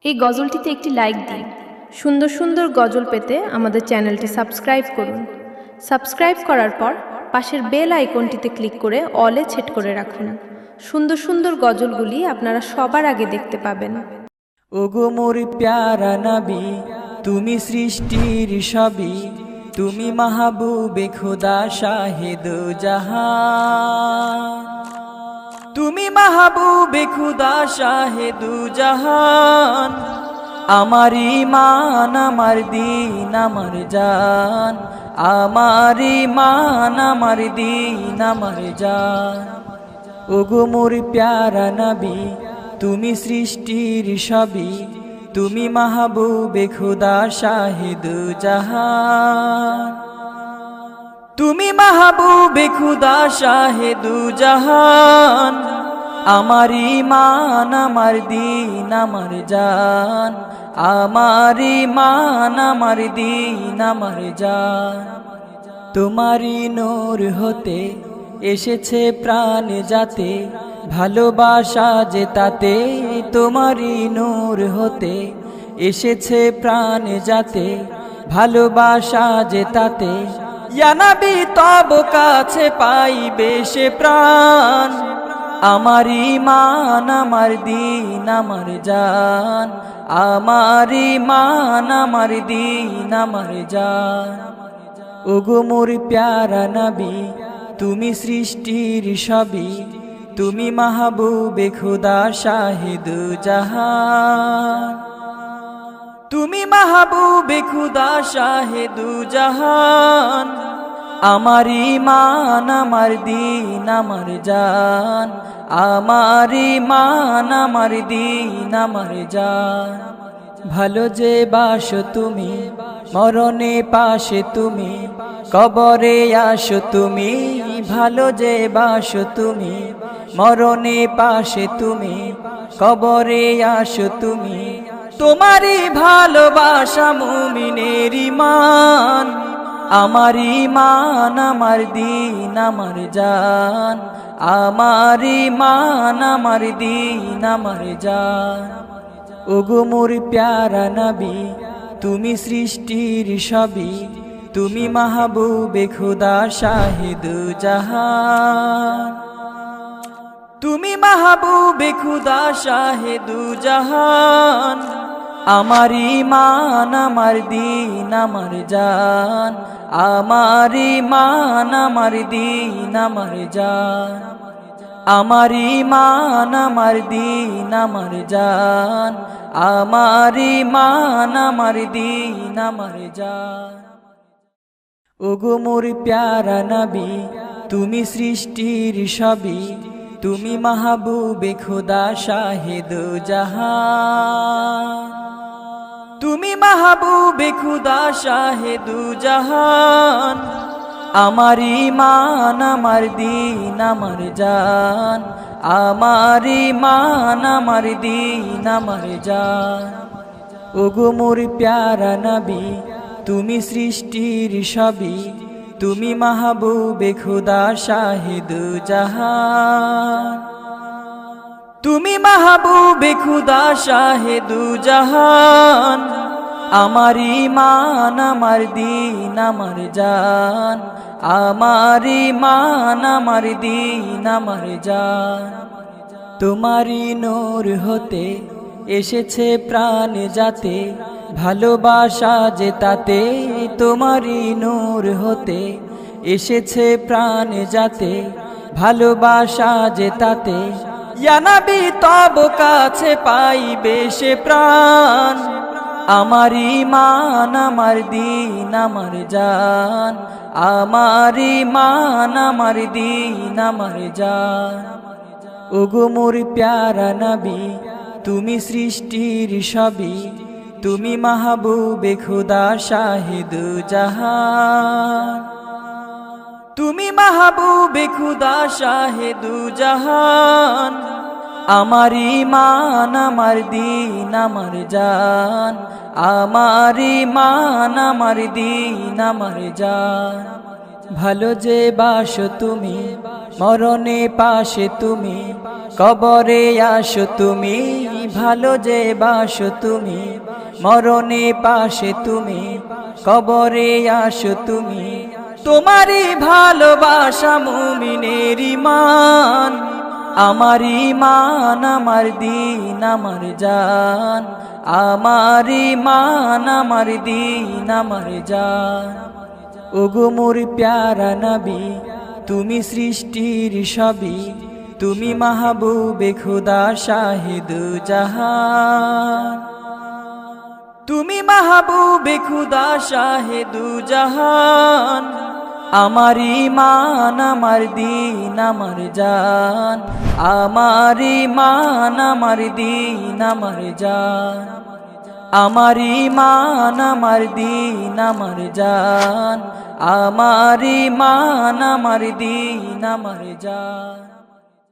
এই গজলটিতে একটি লাইক দিন। সুন্দর সুন্দর গজল পেতে আমাদের চ্যানেলটি সাবস্ক্রাইব করুন। সাবস্ক্রাইব করার পর পাশের বেল আইকনটিতে ক্লিক করে অলে সেট করে রাখুন। সুন্দর সুন্দর গজলগুলি আপনারা সবার আগে দেখতে পাবেন। ওগো মোর প্যারা নবী, তুমি সৃষ্টির সবই, তুমি মাহবুবে খোদা শাহিদ জাহান, তুমি মাহবুবে খুদা শাহিদ জাহান। আমার ঈমান আমার দীন আমার জান, আমার ঈমান আমার দীন আমার জান। ওগো মোর প্যারা নবী, তুমি সৃষ্টির সবই, তুমি মাহবুবে খুদা শাহিদ জাহান, তুমি মাহবুবে খুদা শাহিদ জাহান। আমার ঈমান আমার দীন আমার জান, আমার ঈমান আমার দীন আমার জান। তোমারি নূর হতে এসেছে প্রাণ যাতে, ভালোবাসা যে তাতে। তোমারি নূর হতে এসেছে প্রাণ যাতে, ভালোবাসা যে তাতে। ইয়া নবী তব কাছে পাইবে সে প্রাণ, আমার ঈমান আমার দীন আমার জান, আমার ঈমান আমার দীন আমার জান। ওগো মোর প্যারা নবী, তুমি সৃষ্টির সবই, তুমি মাহবুবে খুদা শাহিদ জাহান, তুমি মাহবুবে খুদা শাহিদ জাহান। আমার ঈমান আমার দীন আমার জান, আমার ঈমান আমার দীন আমার জান। ভালো যে বাসো তুমি, মরণে পাশে তুমি, কবরে আসো তুমি। ভালো যে বাসো তুমি, মরণে পাশে তুমি, কবরে আসো তুমি। তোমারই ভালোবাসা মুমিনের ঈমান, আমার ঈমান আমার দীন আমার জান, আমার ঈমান আমার দীন আমার জান। ওগো মোর প্যারা নবী, তুমি সৃষ্টির সবই, তুমি মাহবুবে খুদা শাহিদ জাহান, তুমি মাহবুবে খুদা শাহিদ জাহান। আমার ঈমান আমার দীন আমার জান, আমার ঈমান আমার দীন আমার জান। আমার ঈমান আমার দীন আমার জান, আমার ঈমান আমার দীন আমার জান। ওগো মোর প্যারা নবী, তুমি সৃষ্টির সবই, তুমি মাহবুবে খুদা শাহিদ জাহান, তুমি মাহবুবে খুদা শাহিদ জাহান। আমার ঈমান আমার দীন আমার জান, আমার ঈমান আমার দীন আমার জান। ওগো মোর প্যারা নবী, তুমি সৃষ্টির সবই, তুমি মাহবুবে খুদা শাহিদ জাহান, তুমি মাহবুবে খুদা শাহিদ জাহান। আমার ঈমান আমার দীন আমার জান, আমার ঈমান আমার দীন আমার জান। তোমারি নূর হতে এসেছে প্রাণ যাতে, ভালোবাসা যে তাতে। তোমারি নূর হতে এসেছে প্রাণ যাতে, ভালোবাসা যে তাতে। ইয়া নবী তব কাছে পাইবে সে প্রাণ, আমার ঈমান আমার দীন আমার জান, আমার ঈমান আমার দীন আমার জান। ওগো মোর প্যারা নবী, তুমি সৃষ্টির সবই, তুমি মাহবুবে খুদা শাহিদ জাহান, তুমি মাহবুবে খুদা শাহিদ জাহান। আমার ঈমান আমার দীন আমার জান, আমার ঈমান আমার দীন আমার জান। ভালো যে বাসো তুমি, মরণে পাশে তুমি, কবরে আসো তুমি, ভালো যে বাসো তুমি, মরণে পাশে তুমি, কবরে আসো তুমি। তোমারই ভালোবাসা মুমিনের ঈমান, আমার ঈমান আমার দিন আমার জান, আমার ঈমান আমার দিন আমার জান। ওগো মোর প্যারা নবী, তুমি সৃষ্টির সবই, তুমি মাহবুবে খুদা শাহিদু জাহান, তুমি মাহবুবে খুদা শাহিদু জাহান। আমার ঈমান আমার দিন আমার জান, আমার ঈমান আমার দিন আমার জান, আমার ঈমান আমার দিন আমার জান, আমার ঈমান আমার দিন আমার জান।